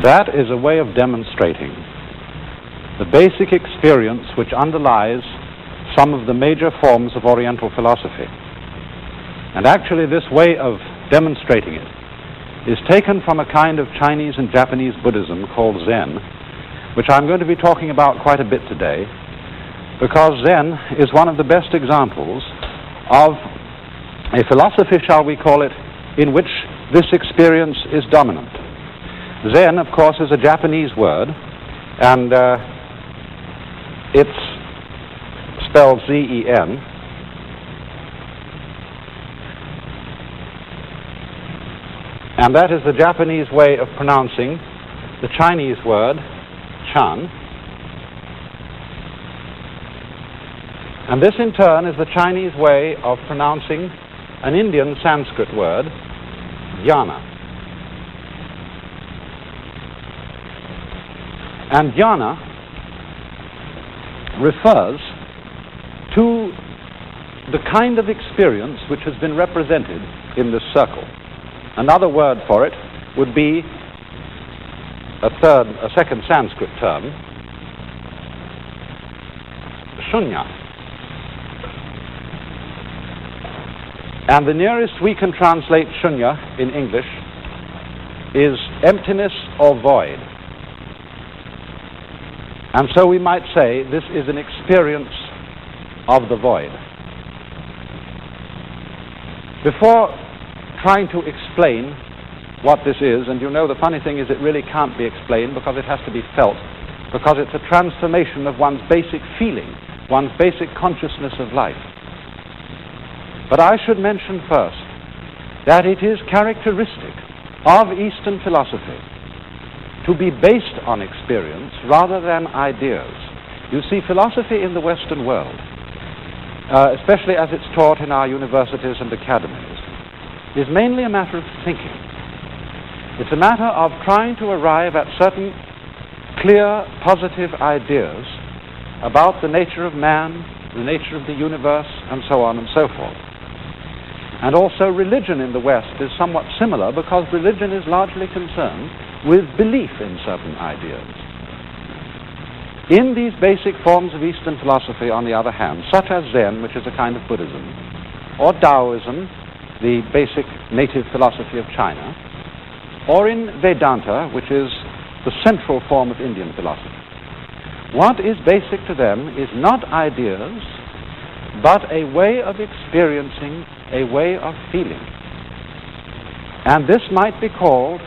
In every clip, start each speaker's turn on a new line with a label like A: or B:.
A: That is a way of demonstrating the basic experience which underlies some of the major forms of Oriental philosophy. And actually this way of demonstrating it is taken from a kind of Chinese and Japanese Buddhism called Zen, which I'm going to be talking about quite a bit today, because Zen is one of the best examples of a philosophy, shall we call it, in which this experience is dominant. Zen, of course, is a Japanese word, and it's spelled Z-E-N. And that is the Japanese way of pronouncing the Chinese word Chan. And this, in turn, is the Chinese way of pronouncing an Indian Sanskrit word, jnana. And jnana refers to the kind of experience which has been represented in this circle. Another word for it would be a second Sanskrit term, shunya. And the nearest we can translate shunya in English is emptiness or void. And so we might say this is an experience of the void. Before trying to explain what this is, and you know the funny thing is it really can't be explained because it has to be felt, because it's a transformation of one's basic feeling, one's basic consciousness of life. But I should mention first that it is characteristic of Eastern philosophy to be based on experience rather than ideas. You see, philosophy in the Western world, especially as it's taught in our universities and academies, is mainly a matter of thinking. It's a matter of trying to arrive at certain clear, positive ideas about the nature of man, the nature of the universe, and so on and so forth. And also religion in the West is somewhat similar because religion is largely concerned with belief in certain ideas. In these basic forms of Eastern philosophy, on the other hand, such as Zen, which is a kind of Buddhism, or Taoism, the basic native philosophy of China, or in Vedanta, which is the central form of Indian philosophy, what is basic to them is not ideas, but a way of experiencing, a way of feeling. And this might be called,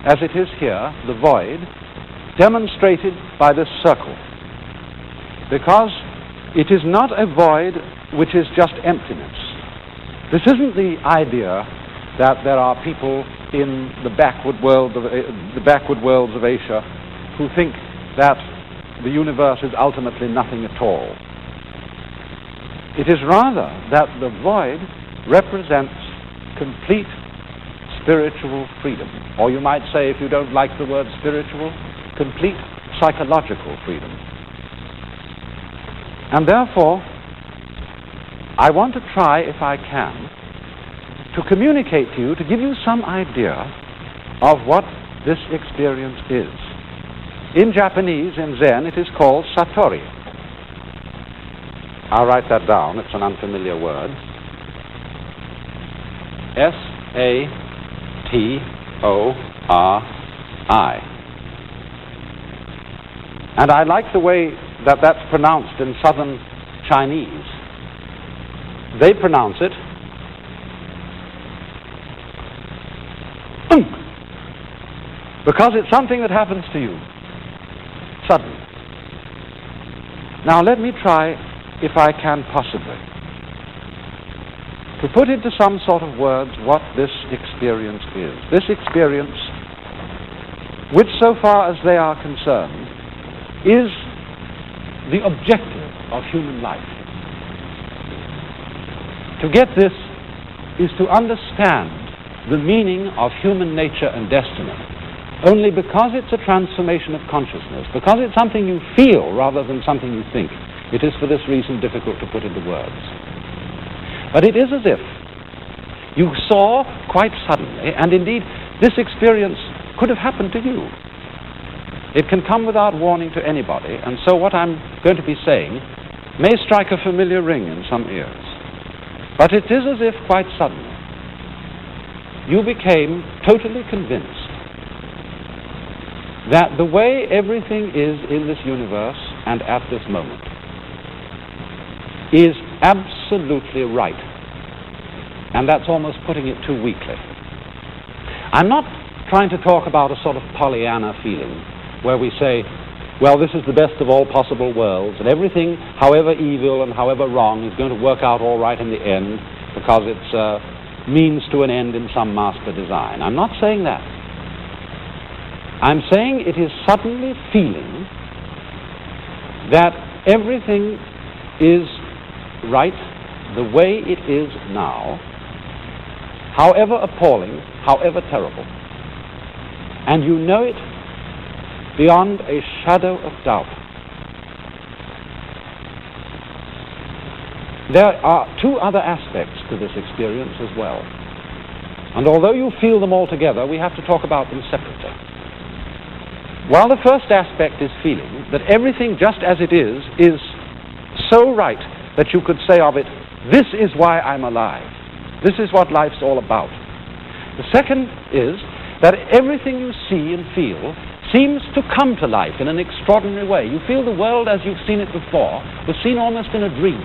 A: as it is here, the void, demonstrated by this circle. Because it is not a void which is just emptiness. This isn't the idea that there are people in the backward worlds of Asia who think that the universe is ultimately nothing at all. It is rather that the void represents complete spiritual freedom. Or you might say, if you don't like the word spiritual, complete psychological freedom. And therefore, I want to try, if I can, to communicate to you, to give you some idea of what this experience is. In Japanese, in Zen, it is called satori. I'll write that down. It's an unfamiliar word. S-A-T-O-R-I. And I like the way that that's pronounced in Southern Chinese. They pronounce it because it's something that happens to you suddenly. Now let me try, if I can possibly, to put into some sort of words what this experience is. This experience, which so far as they are concerned, is the objective of human life. To get this is to understand the meaning of human nature and destiny. Only because it's a transformation of consciousness, because it's something you feel rather than something you think, it is for this reason difficult to put into words. But it is as if you saw quite suddenly, and indeed this experience could have happened to you. It can come without warning to anybody, and so what I'm going to be saying may strike a familiar ring in some ears. But it is as if quite suddenly you became totally convinced that the way everything is in this universe and at this moment is absolutely right. And that's almost putting it too weakly. I'm not trying to talk about a sort of Pollyanna feeling where we say, well, this is the best of all possible worlds, and everything, however evil and however wrong, is going to work out all right in the end because it's a means to an end in some master design. I'm not saying that. I'm saying it is suddenly feeling that everything is right the way it is now, however appalling, however terrible. And you know it beyond a shadow of doubt. There are two other aspects to this experience as well. And although you feel them all together, we have to talk about them separately. While the first aspect is feeling that everything just as it is so right that you could say of it, this is why I'm alive. This is what life's all about. The second is that everything you see and feel seems to come to life in an extraordinary way. You feel the world as you've seen it before was seen almost in a dream.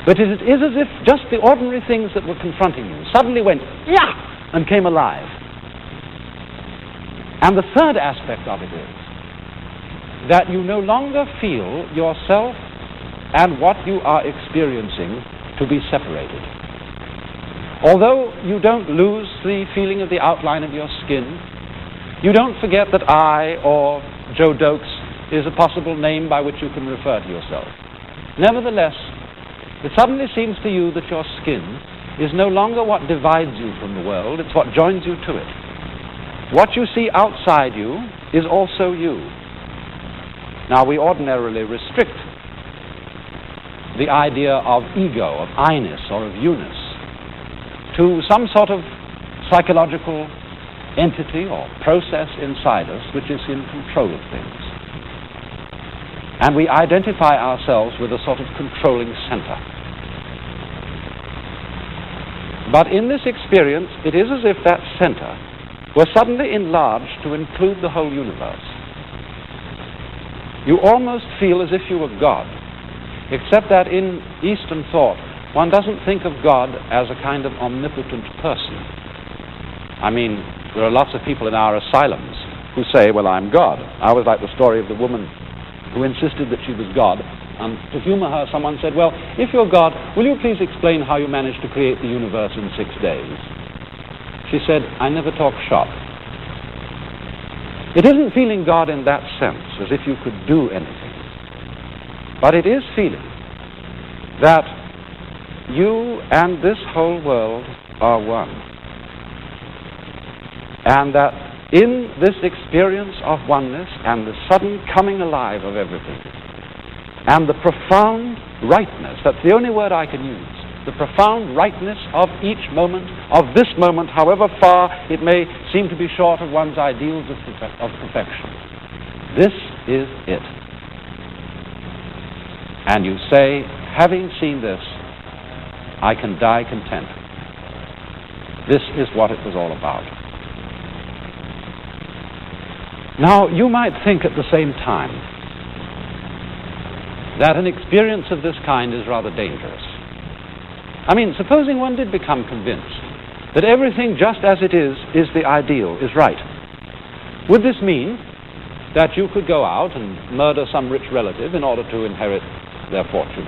A: But it is as if just the ordinary things that were confronting you suddenly went, yeah, and came alive. And the third aspect of it is that you no longer feel yourself and what you are experiencing to be separated. Although you don't lose the feeling of the outline of your skin, you don't forget that I, or Joe Dokes, is a possible name by which you can refer to yourself. Nevertheless, it suddenly seems to you that your skin is no longer what divides you from the world, it's what joins you to it. What you see outside you is also you. Now, we ordinarily restrict the idea of ego, of I-ness, or of you-ness to some sort of psychological entity or process inside us which is in control of things. And we identify ourselves with a sort of controlling center. But in this experience, it is as if that center were suddenly enlarged to include the whole universe. You almost feel as if you were God, except that in Eastern thought, one doesn't think of God as a kind of omnipotent person. I mean, there are lots of people in our asylums who say, well, I'm God. I always like the story of the woman who insisted that she was God. And to humor her, someone said, well, if you're God, will you please explain how you managed to create the universe in 6 days? She said, I never talk shop. It isn't feeling God in that sense, as if you could do anything. But it is feeling that you and this whole world are one. And that in this experience of oneness and the sudden coming alive of everything, and the profound rightness, that's the only word I can use, the profound rightness of each moment, of this moment, however far it may seem to be short of one's ideals of perfection. This is it. And you say, having seen this, I can die content. This is what it was all about. Now, you might think at the same time that an experience of this kind is rather dangerous. I mean, supposing one did become convinced that everything just as it is the ideal, is right. Would this mean that you could go out and murder some rich relative in order to inherit their fortune?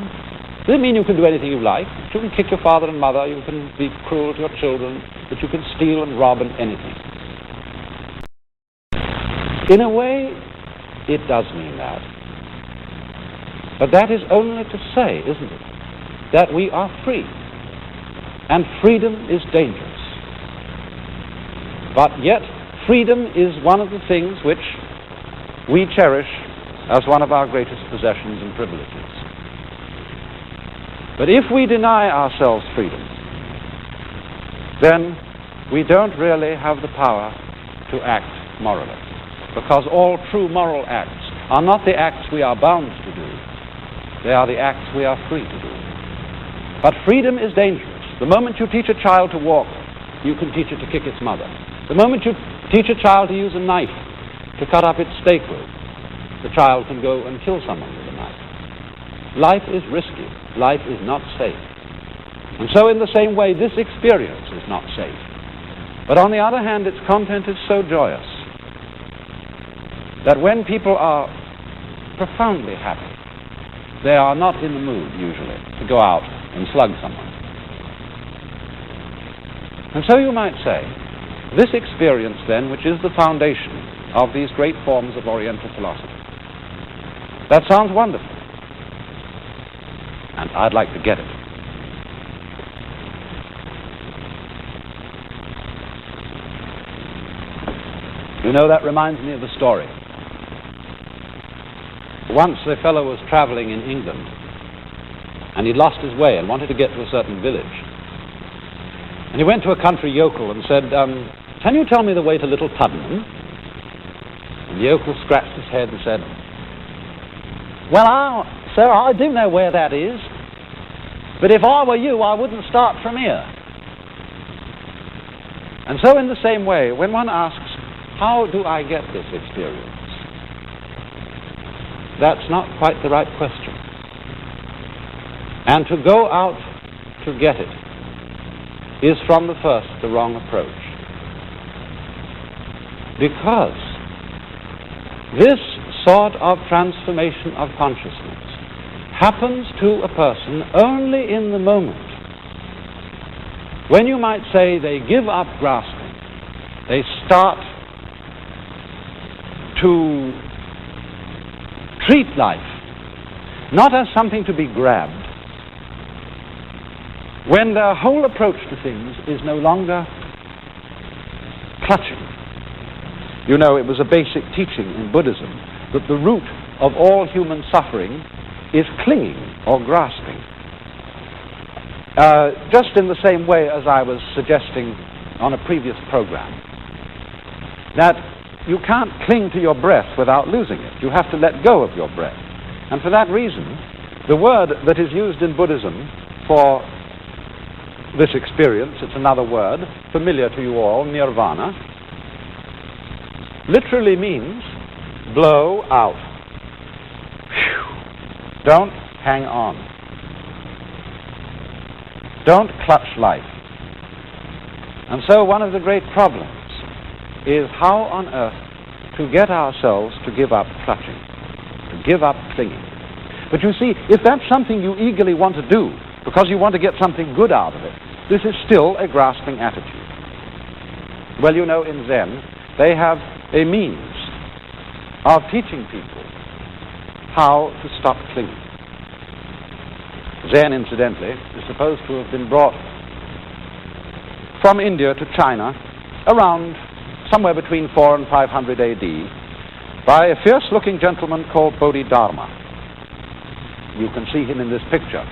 A: Does it mean you can do anything you like? You can kick your father and mother, you can be cruel to your children, that you can steal and rob and anything? In a way, it does mean that. But that is only to say, isn't it, that we are free. And freedom is dangerous. But yet, freedom is one of the things which we cherish as one of our greatest possessions and privileges. But if we deny ourselves freedom, then we don't really have the power to act morally. because all true moral acts are not the acts we are bound to do. They are the acts we are free to do. But freedom is dangerous. The moment you teach a child to walk, you can teach it to kick its mother. The moment you teach a child to use a knife to cut up its steak with, the child can go and kill someone with a knife. Life is risky. Life is not safe. And so in the same way, this experience is not safe. But on the other hand, its content is so joyous that when people are profoundly happy, they are not in the mood, usually, to go out and slug someone. And so you might say, this experience then, which is the foundation of these great forms of Oriental philosophy, that sounds wonderful. And I'd like to get it. You know, that reminds me of a story. Once a fellow was traveling in England, and he'd lost his way and wanted to get to a certain village. And he went to a country yokel and said, can you tell me the way to Little Puddenham? And the yokel scratched his head and said, well, sir, I do know where that is, but if I were you, I wouldn't start from here. And so in the same way, when one asks, how do I get this experience? That's not quite the right question. And to go out to get it is from the first the wrong approach. Because this sort of transformation of consciousness happens to a person only in the moment when you might say they give up grasping, they start to treat life not as something to be grabbed, when their whole approach to things is no longer clutching. You know, it was a basic teaching in Buddhism that the root of all human suffering is clinging or grasping. Just in the same way as I was suggesting on a previous program, that you can't cling to your breath without losing it. You have to let go of your breath. And for that reason, the word that is used in Buddhism for this experience, it's another word, familiar to you all, nirvana, literally means blow out. Whew. Don't hang on. Don't clutch life. And so one of the great problems is how on earth to get ourselves to give up clutching, to give up clinging. But you see, if that's something you eagerly want to do because you want to get something good out of it, this is still a grasping attitude. Well, you know, in Zen, they have a means of teaching people how to stop clinging. Zen, incidentally, is supposed to have been brought from India to China around somewhere between 400 and 500 AD by a fierce-looking gentleman called Bodhidharma. You can see him in this picture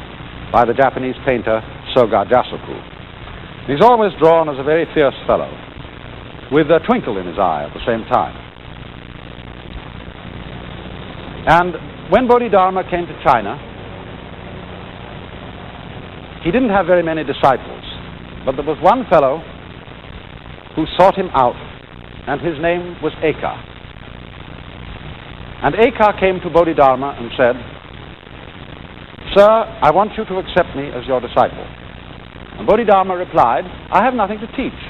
A: by the Japanese painter Soga Jasuku. He's always drawn as a very fierce fellow, with a twinkle in his eye at the same time. And when Bodhidharma came to China, he didn't have very many disciples, but there was one fellow who sought him out, and his name was Eka. And Eka came to Bodhidharma and said, "Sir, I want you to accept me as your disciple." And Bodhidharma replied, "I have nothing to teach.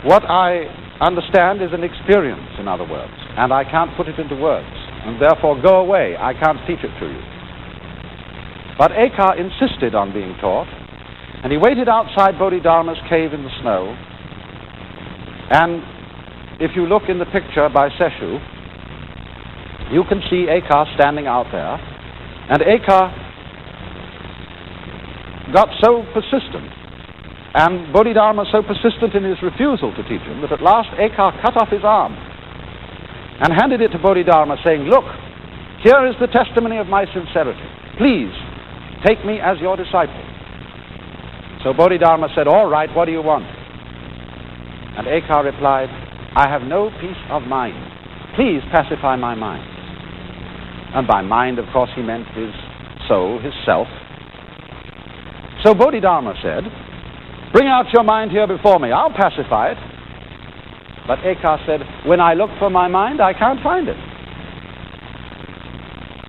A: What I understand is an experience, in other words, and I can't put it into words, and therefore go away, I can't teach it to you." But Eka insisted on being taught, and he waited outside Bodhidharma's cave in the snow. And if you look in the picture by Seshu, you can see Eka standing out there. And Eka got so persistent, and Bodhidharma so persistent in his refusal to teach him, that at last Eka cut off his arm and handed it to Bodhidharma, saying, "Look, here is the testimony of my sincerity. Please, take me as your disciple." So Bodhidharma said, "All right, what do you want?" And Eka replied, I have no peace of mind. Please pacify my mind. And by mind, of course, he meant his soul, his self. So Bodhidharma said, bring out your mind here before me. I'll pacify it. But Eka said, when I look for my mind, I can't find it.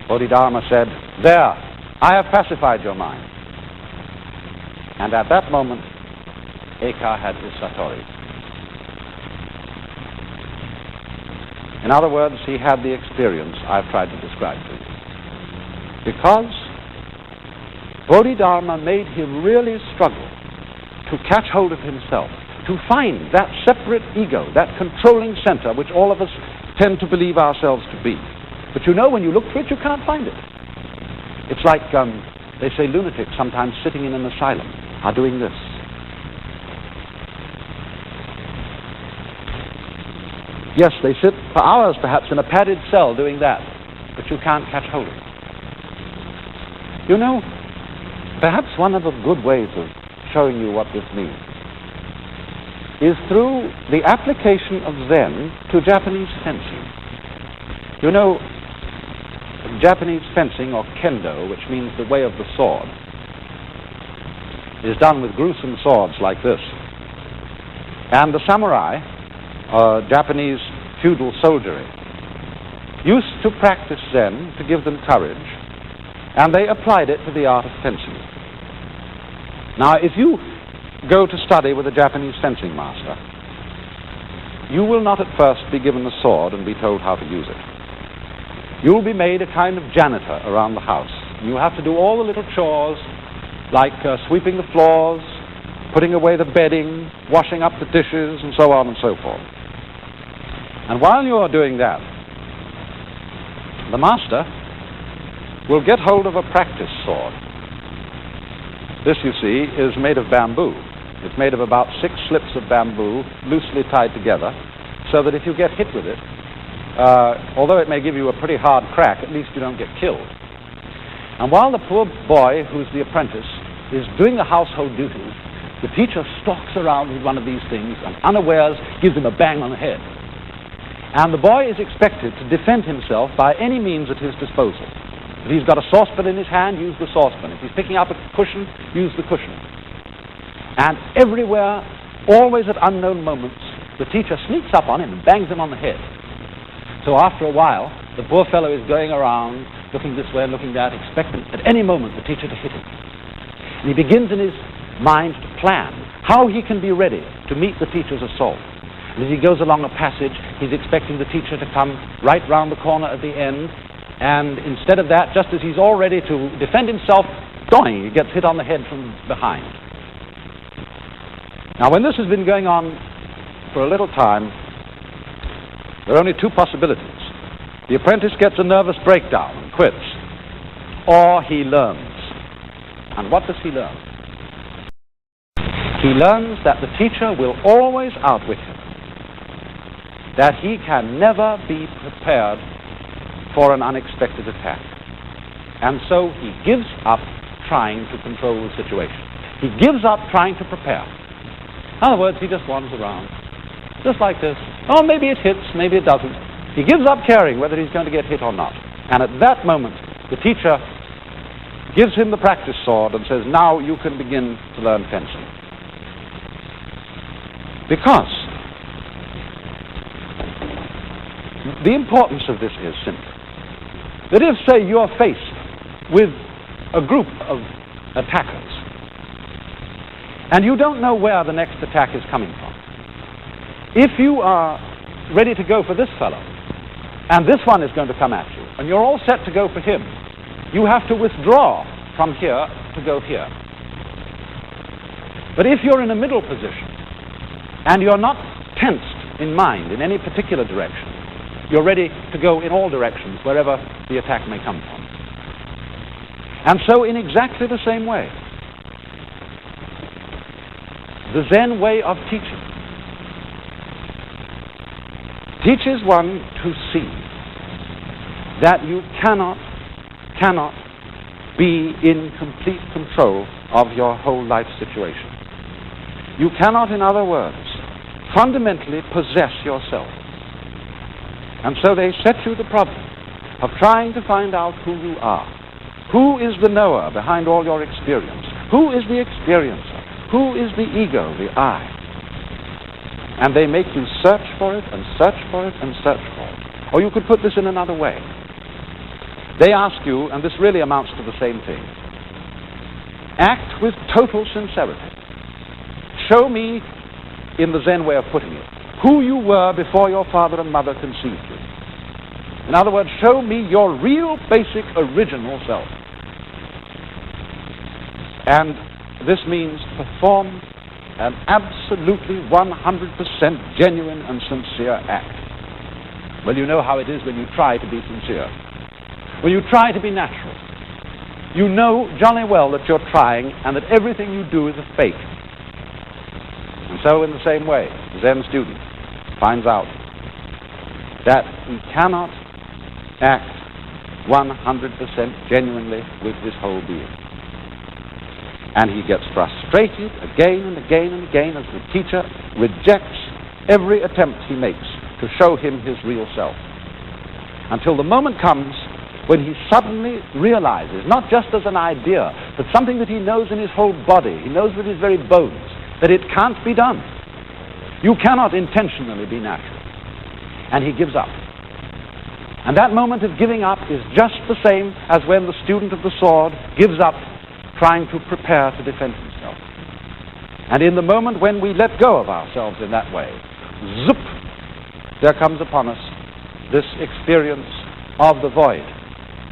A: Bodhidharma said, there, I have pacified your mind. And at that moment, Eka had his Satori. In other words, he had the experience I've tried to describe to you. Because Bodhidharma made him really struggle to catch hold of himself, to find that separate ego, that controlling center which all of us tend to believe ourselves to be. But you know, when you look for it, you can't find it. It's like, they say lunatics sometimes sitting in an asylum are doing this. Yes, they sit for hours perhaps in a padded cell doing that, but you can't catch hold of it. You know, perhaps one of the good ways of showing you what this means is through the application of Zen to Japanese fencing. You know, Japanese fencing, or kendo, which means the way of the sword, is done with gruesome swords like this. And the samurai, Japanese feudal soldiery, used to practice Zen to give them courage, and they applied it to the art of fencing. Now, if you go to study with a Japanese fencing master, you will not at first be given a sword and be told how to use it. You'll be made a kind of janitor around the house. You have to do all the little chores, like sweeping the floors, putting away the bedding, washing up the dishes, and so on and so forth. And while you are doing that, the master will get hold of a practice sword. This, you see, is made of bamboo. It's made of about 6 slips of bamboo, loosely tied together, so that if you get hit with it, although it may give you a pretty hard crack, at least you don't get killed. And while the poor boy, who's the apprentice, is doing the household duties, the teacher stalks around with one of these things and unawares gives him a bang on the head. And the boy is expected to defend himself by any means at his disposal. If he's got a saucepan in his hand, use the saucepan. If he's picking up a cushion, use the cushion. And everywhere, always at unknown moments, the teacher sneaks up on him and bangs him on the head. So after a while, the poor fellow is going around, looking this way and looking that, expecting at any moment the teacher to hit him. And he begins in his mind to plan how he can be ready to meet the teacher's assault. And as he goes along a passage, he's expecting the teacher to come right round the corner at the end, and instead of that, just as he's all ready to defend himself, doing, he gets hit on the head from behind. Now, when this has been going on for a little time, there are only 2 possibilities. The apprentice gets a nervous breakdown and quits, or he learns. And what does he learn? He learns that the teacher will always outwit him, that he can never be prepared for an unexpected attack. And so he gives up trying to control the situation. He gives up trying to prepare. In other words, he just wanders around, just like this. Oh, maybe it hits, maybe it doesn't. He gives up caring whether he's going to get hit or not. And at that moment, the teacher gives him the practice sword and says, now you can begin to learn fencing. Because the importance of this is simple. That if, say, you're faced with a group of attackers, and you don't know where the next attack is coming from, if you are ready to go for this fellow, and this one is going to come at you, and you're all set to go for him, you have to withdraw from here to go here. But if you're in a middle position, and you're not tensed in mind in any particular direction, you're ready to go in all directions, wherever the attack may come from. And so in exactly the same way, the Zen way of teaching teaches one to see that you cannot be in complete control of your whole life situation. You cannot, in other words, fundamentally possess yourself. And so they set you the problem of trying to find out who you are. Who is the knower behind all your experience? Who is the experiencer? Who is the ego, the I? And they make you search for it and search for it and search for it. Or you could put this in another way. They ask you, and this really amounts to the same thing, act with total sincerity. Show me, in the Zen way of putting it, who you were before your father and mother conceived you. In other words, show me your real, basic, original self. And this means perform an absolutely 100% genuine and sincere act. Well, you know how it is when you try to be sincere. When you try to be natural. You know jolly well that you're trying and that everything you do is a fake. And so in the same way, the Zen student finds out that he cannot act 100% genuinely with his whole being. And he gets frustrated again and again and again as the teacher rejects every attempt he makes to show him his real self. Until the moment comes when he suddenly realizes, not just as an idea, but something that he knows in his whole body, he knows with his very bones, that it can't be done. You cannot intentionally be natural. And he gives up. And that moment of giving up is just the same as when the student of the sword gives up trying to prepare to defend himself. And in the moment when we let go of ourselves in that way, zoop, there comes upon us this experience of the void,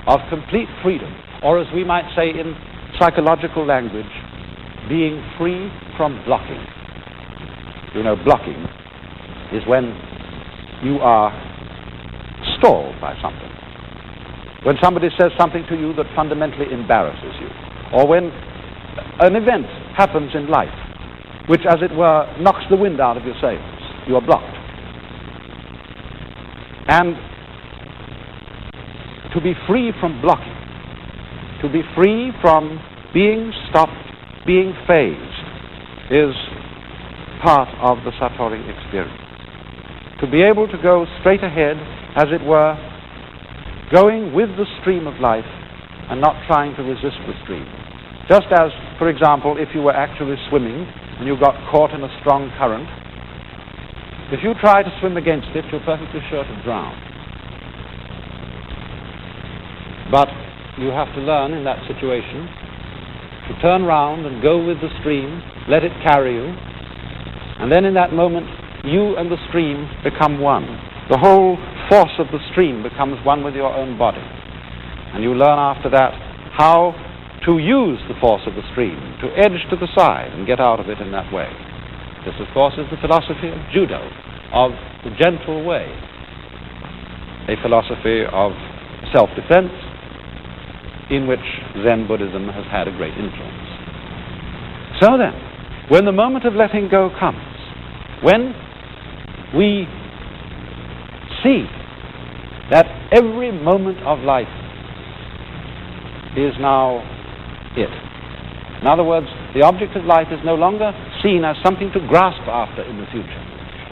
A: of complete freedom, or as we might say in psychological language, being free from blocking. You know, blocking is when you are stalled by something. When somebody says something to you that fundamentally embarrasses you, or when an event happens in life which, as it were, knocks the wind out of your sails, you are blocked. And to be free from blocking, to be free from being stopped, being phased, is part of the Satori experience. To be able to go straight ahead, as it were, going with the stream of life and not trying to resist the stream. Just as, for example, if you were actually swimming and you got caught in a strong current, if you try to swim against it, you're perfectly sure to drown. But you have to learn in that situation to turn round and go with the stream, let it carry you, and then in that moment you and the stream become one. The whole force of the stream becomes one with your own body. And you learn after that how to use the force of the stream, to edge to the side and get out of it in that way. This, of course, is the philosophy of judo, of the gentle way, a philosophy of self-defense in which Zen Buddhism has had a great influence. So then, when the moment of letting go comes, when we see that every moment of life is now it. In other words, the object of life is no longer seen as something to grasp after in the future.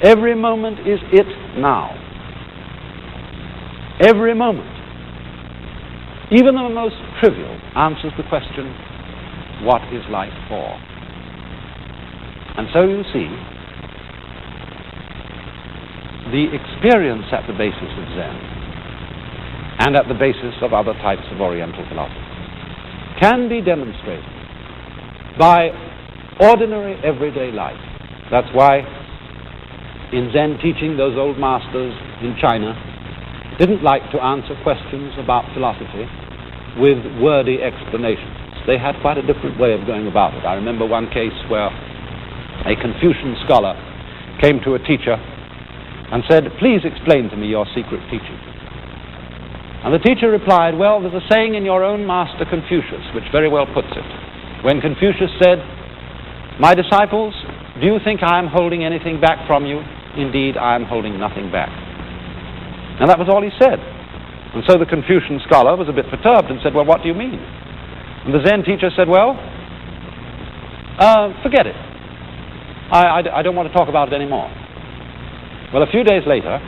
A: Every moment is it now. Every moment. Even the most trivial answers the question, what is life for? And so you see, the experience at the basis of Zen and at the basis of other types of Oriental philosophy can be demonstrated by ordinary everyday life. That's why in Zen teaching, those old masters in China didn't like to answer questions about philosophy with wordy explanations. They had quite a different way of going about it. I remember one case where a Confucian scholar came to a teacher and said, "Please explain to me your secret teaching." And the teacher replied, "Well, there's a saying in your own master Confucius which very well puts it. When Confucius said, 'My disciples, do you think I am holding anything back from you? Indeed, I am holding nothing back.'" And that was all he said. And so the Confucian scholar was a bit perturbed and said, "Well, what do you mean?" And the Zen teacher said, "Well, forget it. I don't want to talk about it anymore." Well, a few days later,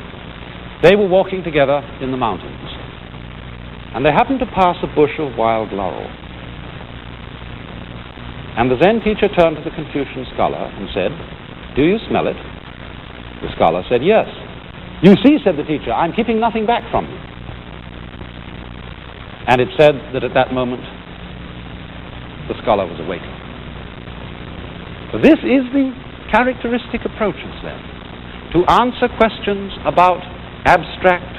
A: they were walking together in the mountains, and they happened to pass a bush of wild laurel. And the Zen teacher turned to the Confucian scholar and said, "Do you smell it?" The scholar said, "Yes." "You see," said the teacher, "I'm keeping nothing back from you." And it said that at that moment, the scholar was awakened. So this is the characteristic approach of Zen, to answer questions about abstract,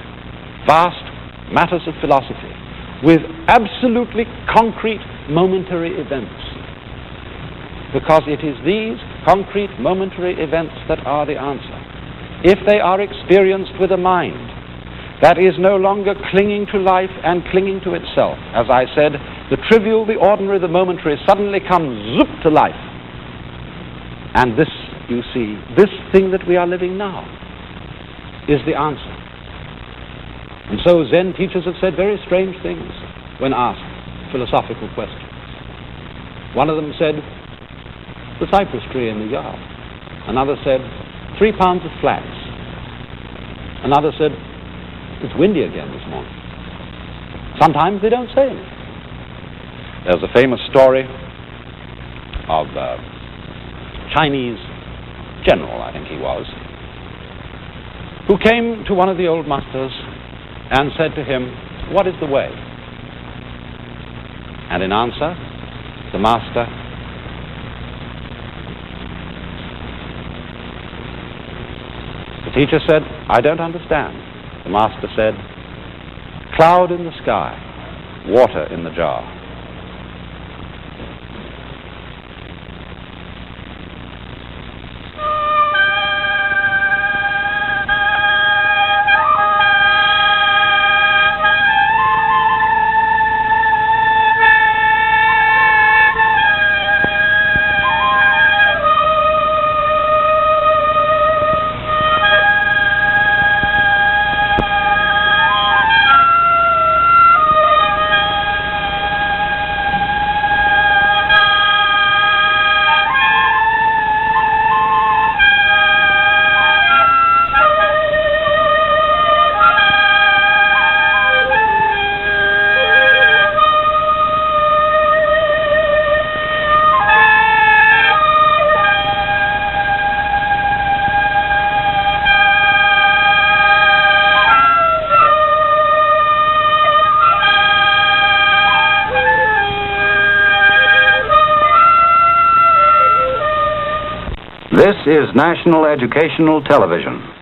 A: vast matters of philosophy with absolutely concrete, momentary events. Because it is these concrete, momentary events that are the answer. If they are experienced with a mind that is no longer clinging to life and clinging to itself, as I said, the trivial, the ordinary, the momentary suddenly comes zoop to life. And this, you see, this thing that we are living now is the answer. And so Zen teachers have said very strange things when asked philosophical questions. One of them said, the cypress tree in the yard. Another said, 3 pounds of flax. Another said, it's windy again this morning. Sometimes they don't say anything. There's a famous story of a Chinese general, I think he was, who came to one of the old masters and said to him, "What is the way?" And in answer, the master the teacher said, "I don't understand." The master said, "Cloud in the sky, water in the jar."
B: This is National Educational Television.